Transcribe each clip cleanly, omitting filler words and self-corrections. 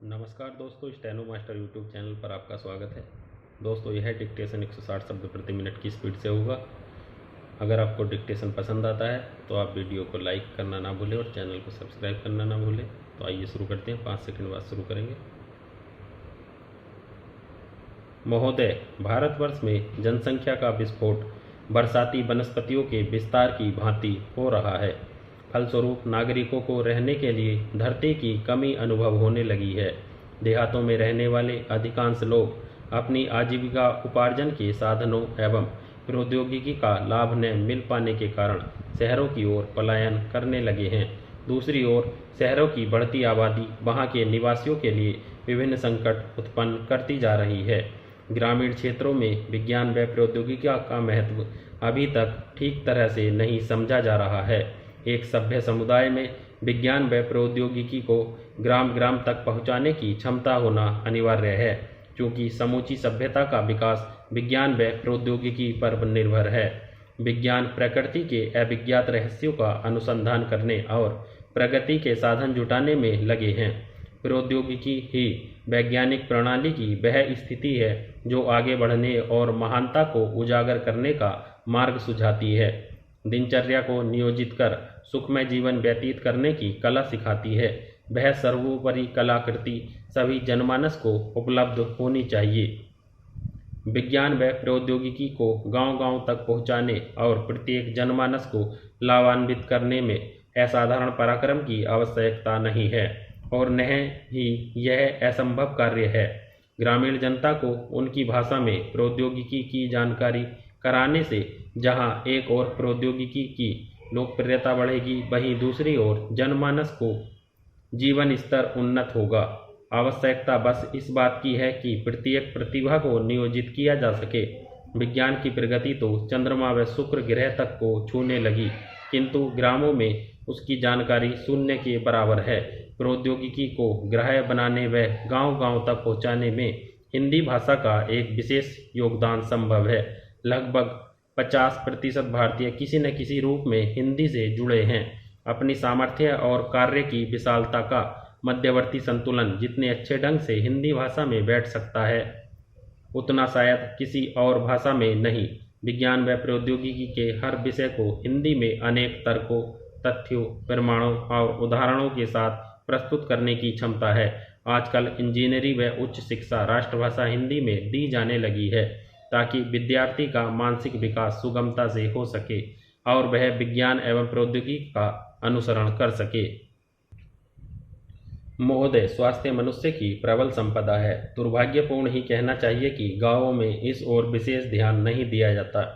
नमस्कार दोस्तों, steno master YouTube channel पर आपका स्वागत है। दोस्तों, यह डिक्टेशन 160 शब्द प्रति मिनट की स्पीड से होगा। अगर आपको डिक्टेशन पसंद आता है तो आप वीडियो को लाइक करना ना भूलें और चैनल को सब्सक्राइब करना ना भूलें। तो आइए शुरू करते हैं। 5 सेकंड बाद शुरू करेंगे। महोदय, भारतवर्ष में जनसंख्या का विस्फोट बरसाती वनस्पतियों के विस्तार की भांति हो रहा है। फलस्वरूप नागरिकों को रहने के लिए धरती की कमी अनुभव होने लगी है। देहातों में रहने वाले अधिकांश लोग अपनी आजीविका उपार्जन के साधनों एवं प्रौद्योगिकी का लाभ न मिल पाने के कारण शहरों की ओर पलायन करने लगे हैं। दूसरी ओर शहरों की बढ़ती आबादी वहां के निवासियों के लिए विभिन्न संकट उत्पन्न करती जा रही है। ग्रामीण क्षेत्रों में विज्ञान व प्रौद्योगिकी का महत्व अभी तक ठीक तरह से नहीं समझा जा रहा है। एक सभ्य समुदाय में विज्ञान व प्रौद्योगिकी को ग्राम ग्राम तक पहुंचाने की क्षमता होना अनिवार्य है, क्योंकि समूची सभ्यता का विकास विज्ञान व प्रौद्योगिकी पर निर्भर है। विज्ञान प्रकृति के अभिज्ञात रहस्यों का अनुसंधान करने और प्रगति के साधन जुटाने में लगे हैं। प्रौद्योगिकी ही वैज्ञानिक प्रणाली की वह स्थिति है जो आगे बढ़ने और महानता को उजागर करने का मार्ग सुझाती है। दिनचर्या को नियोजित कर सुखमय जीवन व्यतीत करने की कला सिखाती है। वह सर्वोपरि कलाकृति सभी जनमानस को उपलब्ध होनी चाहिए। विज्ञान व प्रौद्योगिकी को गांव-गांव तक पहुंचाने और प्रत्येक जनमानस को लाभान्वित करने में असाधारण पराक्रम की आवश्यकता नहीं है और न ही यह असंभव कार्य है। ग्रामीण जनता को उनकी भाषा में प्रौद्योगिकी की जानकारी कराने से जहां एक ओर प्रौद्योगिकी की लोकप्रियता बढ़ेगी, वहीं दूसरी ओर जनमानस को जीवन स्तर उन्नत होगा। आवश्यकता बस इस बात की है कि प्रत्येक प्रतिभा को नियोजित किया जा सके। विज्ञान की प्रगति तो चंद्रमा व शुक्र ग्रह तक को छूने लगी, किंतु ग्रामों में उसकी जानकारी शून्य के बराबर है। प्रौद्योगिकी को ग्राह्य बनाने व गांव-गांव तक पहुंचाने में हिंदी भाषा का एक विशेष योगदान संभव है। लगभग 50% भारतीय किसी न किसी रूप में हिंदी से जुड़े हैं। अपनी सामर्थ्य और कार्य की विशालता का मध्यवर्ती संतुलन जितने अच्छे ढंग से हिंदी भाषा में बैठ सकता है, उतना शायद किसी और भाषा में नहीं। विज्ञान व प्रौद्योगिकी के हर विषय को हिंदी में अनेक तर्कों, तथ्यों, प्रमाणों और उदाहरणों के साथ प्रस्तुत करने की क्षमता है। आजकल इंजीनियरिंग व उच्च शिक्षा राष्ट्रभाषा हिंदी में दी जाने लगी है, ताकि विद्यार्थी का मानसिक विकास सुगमता से हो सके और वह विज्ञान एवं प्रौद्योगिकी का अनुसरण कर सके। महोदय, स्वास्थ्य मनुष्य की प्रबल संपदा है। दुर्भाग्यपूर्ण ही कहना चाहिए कि गांवों में इस ओर विशेष ध्यान नहीं दिया जाता।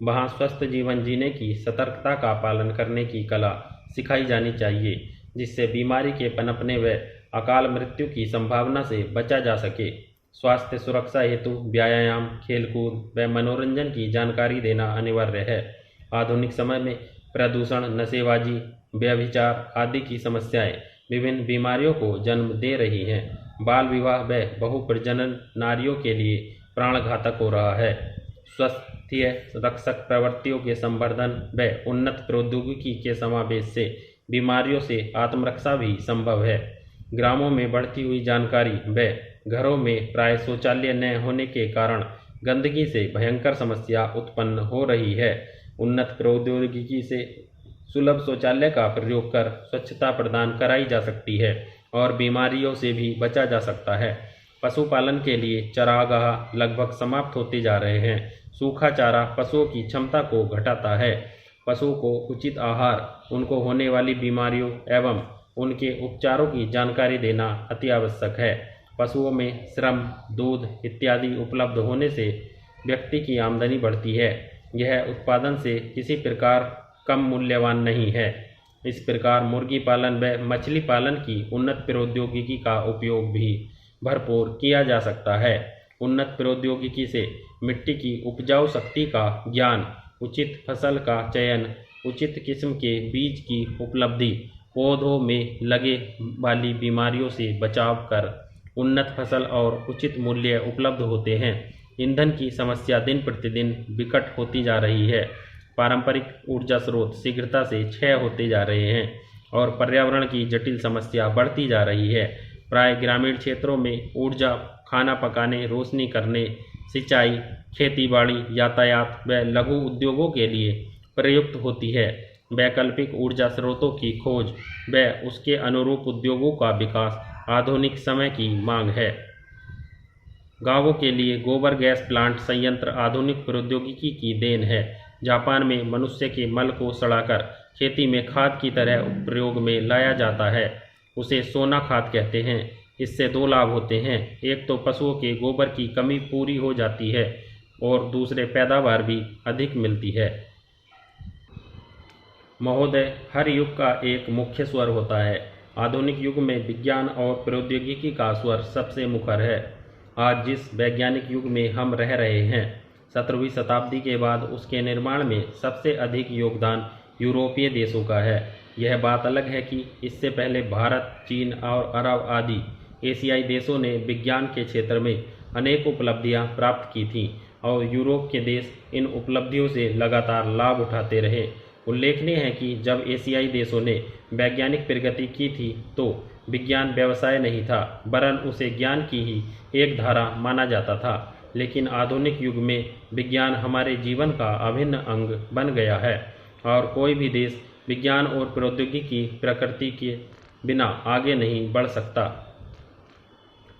वहां स्वस्थ जीवन जीने की सतर्कता का पालन करने की कला सिखाई जानी चाहिए, जिससे बीमारी के पनपने व अकाल मृत्यु की संभावना से बचा जा सके। स्वास्थ्य सुरक्षा हेतु व्यायाम, खेलकूद व मनोरंजन की जानकारी देना अनिवार्य है। आधुनिक समय में प्रदूषण, नशेबाजी, व्यभिचार आदि की समस्याएं विभिन्न बीमारियों को जन्म दे रही हैं। बाल विवाह व बहुप्रजनन नारियों के लिए प्राणघातक हो रहा है। स्वास्थ्य रक्षक प्रवृत्तियों के संवर्धन व उन्नत प्रौद्योगिकी के समावेश से बीमारियों से आत्मरक्षा भी संभव है। ग्रामों में बढ़ती हुई जानकारी व घरों में प्राय शौचालय न होने के कारण गंदगी से भयंकर समस्या उत्पन्न हो रही है। उन्नत प्रौद्योगिकी से सुलभ शौचालय का प्रयोग कर स्वच्छता प्रदान कराई जा सकती है और बीमारियों से भी बचा जा सकता है। पशुपालन के लिए चरागाह लगभग समाप्त होते जा रहे हैं। सूखा चारा पशुओं की क्षमता को घटाता है। पशु को उचित आहार, उनको होने वाली बीमारियों एवं उनके उपचारों की जानकारी देना अति आवश्यक है। पशुओं में श्रम, दूध इत्यादि उपलब्ध होने से व्यक्ति की आमदनी बढ़ती है। यह उत्पादन से किसी प्रकार कम मूल्यवान नहीं है। इस प्रकार मुर्गी पालन व मछली पालन की उन्नत प्रौद्योगिकी का उपयोग भी भरपूर किया जा सकता है। उन्नत प्रौद्योगिकी से मिट्टी की उपजाऊ शक्ति का ज्ञान, उचित फसल का चयन, उचित किस्म के बीज की उपलब्धि, पौधों में लगे वाली बीमारियों से बचाव कर उन्नत फसल और उचित मूल्य उपलब्ध होते हैं। ईंधन की समस्या दिन प्रतिदिन विकट होती जा रही है। पारंपरिक ऊर्जा स्रोत शीघ्रता से क्षय होते जा रहे हैं और पर्यावरण की जटिल समस्या बढ़ती जा रही है। प्राय ग्रामीण क्षेत्रों में ऊर्जा खाना पकाने, रोशनी करने, सिंचाई, खेतीबाड़ी, यातायात व लघु उद्योगों के लिए प्रयुक्त होती है। वैकल्पिक ऊर्जा स्रोतों की खोज व उसके अनुरूप उद्योगों का विकास आधुनिक समय की मांग है। गांवों के लिए गोबर गैस प्लांट संयंत्र आधुनिक प्रौद्योगिकी की देन है। जापान में मनुष्य के मल को सड़ाकर खेती में खाद की तरह प्रयोग में लाया जाता है। उसे सोना खाद कहते हैं। इससे दो लाभ होते हैं, एक तो पशुओं के गोबर की कमी पूरी हो जाती है और दूसरे पैदावार भी अधिक मिलती है। महोदय, हर युग का एक मुख्य स्वर होता है। आधुनिक युग में विज्ञान और प्रौद्योगिकी का स्वर सबसे मुखर है। आज जिस वैज्ञानिक युग में हम रह रहे हैं, 17वीं शताब्दी के बाद उसके निर्माण में सबसे अधिक योगदान यूरोपीय देशों का है। यह बात अलग है कि इससे पहले भारत, चीन और अरब आदि एशियाई देशों ने विज्ञान के क्षेत्र में अनेक उपलब्धियां प्राप्त की थीं और यूरोप के देश इन उपलब्धियों से लगातार लाभ उठाते रहे। उल्लेखनीय है कि जब एशियाई देशों ने वैज्ञानिक प्रगति की थी तो विज्ञान व्यवसाय नहीं था, वरन उसे ज्ञान की ही एक धारा माना जाता था। लेकिन आधुनिक युग में विज्ञान हमारे जीवन का अभिन्न अंग बन गया है और कोई भी देश विज्ञान और प्रौद्योगिकी प्रकृति के बिना आगे नहीं बढ़ सकता।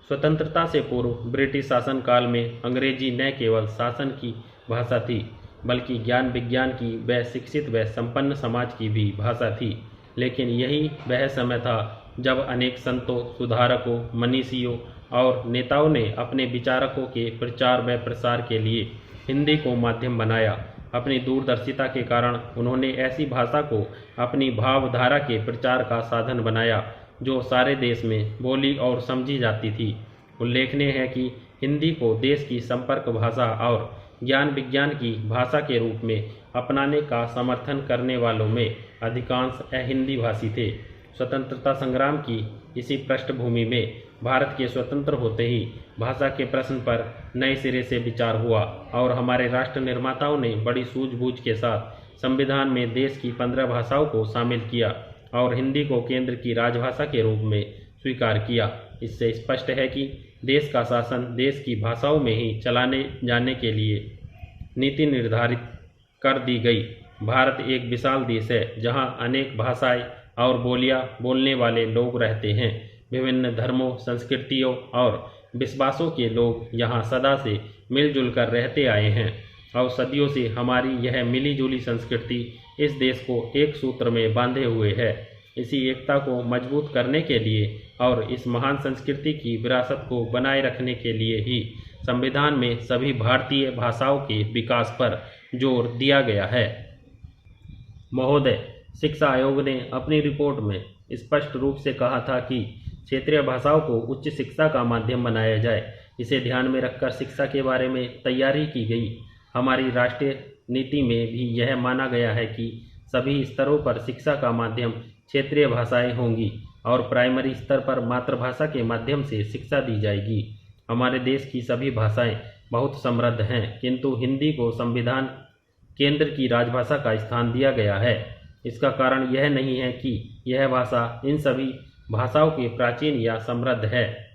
स्वतंत्रता से पूर्व ब्रिटिश शासन काल में अंग्रेजी न केवल शासन की भाषा थी, बल्कि ज्ञान विज्ञान की व शिक्षित व संपन्न समाज की भी भाषा थी। लेकिन यही वह समय था जब अनेक संतों, सुधारकों, मनीषियों और नेताओं ने अपने विचारकों के प्रचार व प्रसार के लिए हिंदी को माध्यम बनाया। अपनी दूरदर्शिता के कारण उन्होंने ऐसी भाषा को अपनी भावधारा के प्रचार का साधन बनाया जो सारे देश में बोली और समझी जाती थी। उल्लेखनीय है कि हिंदी को देश की संपर्क भाषा और ज्ञान विज्ञान की भाषा के रूप में अपनाने का समर्थन करने वालों में अधिकांश अहिंदी भाषी थे। स्वतंत्रता संग्राम की इसी पृष्ठभूमि में भारत के स्वतंत्र होते ही भाषा के प्रश्न पर नए सिरे से विचार हुआ और हमारे राष्ट्र निर्माताओं ने बड़ी सूझबूझ के साथ संविधान में देश की 15 भाषाओं को शामिल किया और हिंदी को केंद्र की राजभाषा के रूप में स्वीकार किया। इससे स्पष्ट है कि देश का शासन देश की भाषाओं में ही चलाने जाने के लिए नीति निर्धारित कर दी गई। भारत एक विशाल देश है जहां अनेक भाषाएं और बोलियां बोलने वाले लोग रहते हैं। विभिन्न धर्मों, संस्कृतियों और विश्वासों के लोग यहाँ सदा से मिलजुल कर रहते आए हैं और सदियों से हमारी यह मिलीजुली संस्कृति इस देश को एक सूत्र में बांधे हुए है। इसी एकता को मजबूत करने के लिए और इस महान संस्कृति की विरासत को बनाए रखने के लिए ही संविधान में सभी भारतीय भाषाओं के विकास पर जोर दिया गया है। महोदय, शिक्षा आयोग ने अपनी रिपोर्ट में स्पष्ट रूप से कहा था कि क्षेत्रीय भाषाओं को उच्च शिक्षा का माध्यम बनाया जाए। इसे ध्यान में रखकर शिक्षा के बारे में तैयारी की गई। हमारी राष्ट्रीय नीति में भी यह माना गया है कि सभी स्तरों पर शिक्षा का माध्यम क्षेत्रीय भाषाएं होंगी और प्राइमरी स्तर पर मातृभाषा के माध्यम से शिक्षा दी जाएगी। हमारे देश की सभी भाषाएं बहुत समृद्ध हैं, किंतु हिंदी को संविधान केंद्र की राजभाषा का स्थान दिया गया है। इसका कारण यह नहीं है कि यह भाषा इन सभी भाषाओं के प्राचीन या समृद्ध है,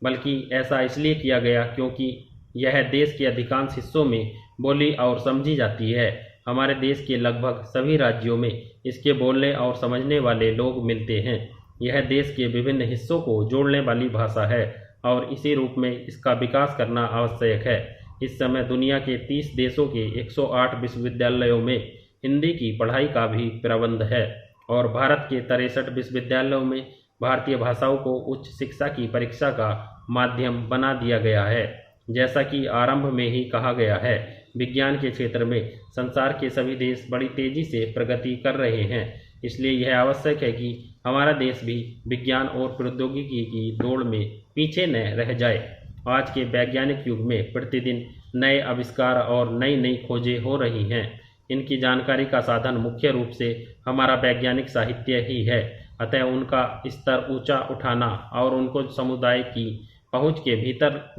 बल्कि ऐसा इसलिए किया गया क्योंकि यह देश के अधिकांश हिस्सों में बोली और समझी जाती है। हमारे देश के लगभग सभी राज्यों में इसके बोलने और समझने वाले लोग मिलते हैं। यह देश के विभिन्न हिस्सों को जोड़ने वाली भाषा है और इसी रूप में इसका विकास करना आवश्यक है। इस समय दुनिया के 30 देशों के 108 विश्वविद्यालयों में हिंदी की पढ़ाई का भी प्रबंध है और भारत के 63 विश्वविद्यालयों में भारतीय भाषाओं को उच्च शिक्षा की परीक्षा का माध्यम बना दिया गया है। जैसा कि आरंभ में ही कहा गया है, विज्ञान के क्षेत्र में संसार के सभी देश बड़ी तेजी से प्रगति कर रहे हैं। इसलिए यह आवश्यक है कि हमारा देश भी विज्ञान और प्रौद्योगिकी की दौड़ में पीछे न रह जाए। आज के वैज्ञानिक युग में प्रतिदिन नए आविष्कार और नई नई खोजें हो रही हैं। इनकी जानकारी का साधन मुख्य रूप से हमारा वैज्ञानिक साहित्य ही है। अतः उनका स्तर ऊंचा उठाना और उनको समुदाय की पहुंच के भीतर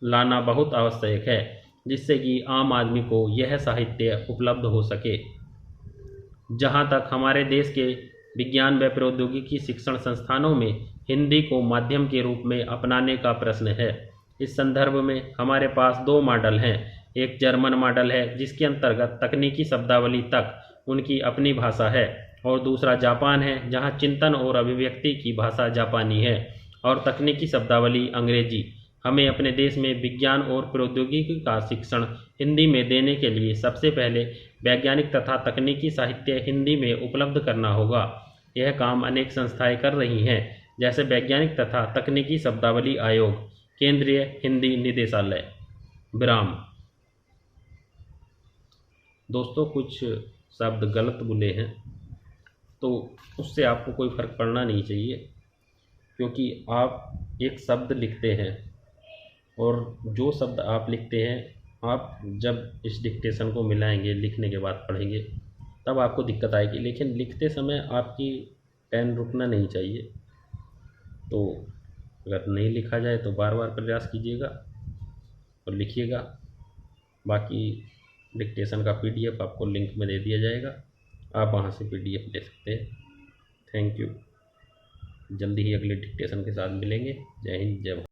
लाना बहुत आवश्यक है, जिससे कि आम आदमी को यह साहित्य उपलब्ध हो सके। जहां तक हमारे देश के विज्ञान व प्रौद्योगिकी शिक्षण संस्थानों में हिंदी को माध्यम के रूप में अपनाने का प्रश्न है। इस संदर्भ में हमारे पास दो मॉडल हैं। एक जर्मन मॉडल है जिसके अंतर्गत तकनीकी शब्दावली तक उनकी अपनी भाषा है, और दूसरा जापान है जहां चिंतन और अभिव्यक्ति की भाषा जापानी है और तकनीकी शब्दावली अंग्रेजी। हमें अपने देश में विज्ञान और प्रौद्योगिकी का शिक्षण हिंदी में देने के लिए सबसे पहले वैज्ञानिक तथा तकनीकी साहित्य हिंदी में उपलब्ध करना होगा। यह काम अनेक संस्थाएं कर रही हैं, जैसे वैज्ञानिक तथा तकनीकी शब्दावली आयोग, केंद्रीय हिंदी निदेशालय। विराम। दोस्तों, कुछ शब्द गलत बोले हैं तो उससे आपको कोई फ़र्क पड़ना नहीं चाहिए, क्योंकि आप एक शब्द लिखते हैं और जो शब्द आप लिखते हैं, आप जब इस डिक्टेशन को मिलाएंगे, लिखने के बाद पढ़ेंगे, तब आपको दिक्कत आएगी। लेकिन लिखते समय आपकी पेन रुकना नहीं चाहिए। तो अगर नहीं लिखा जाए तो बार बार प्रयास कीजिएगा और लिखिएगा। बाकी डिक्टेशन का PDF आपको लिंक में दे दिया जाएगा, आप वहाँ से PDF ले सकते हैं। Thank you. जल्दी ही अगले डिक्टेशन के साथ मिलेंगे। जय हिंद, जय भारत।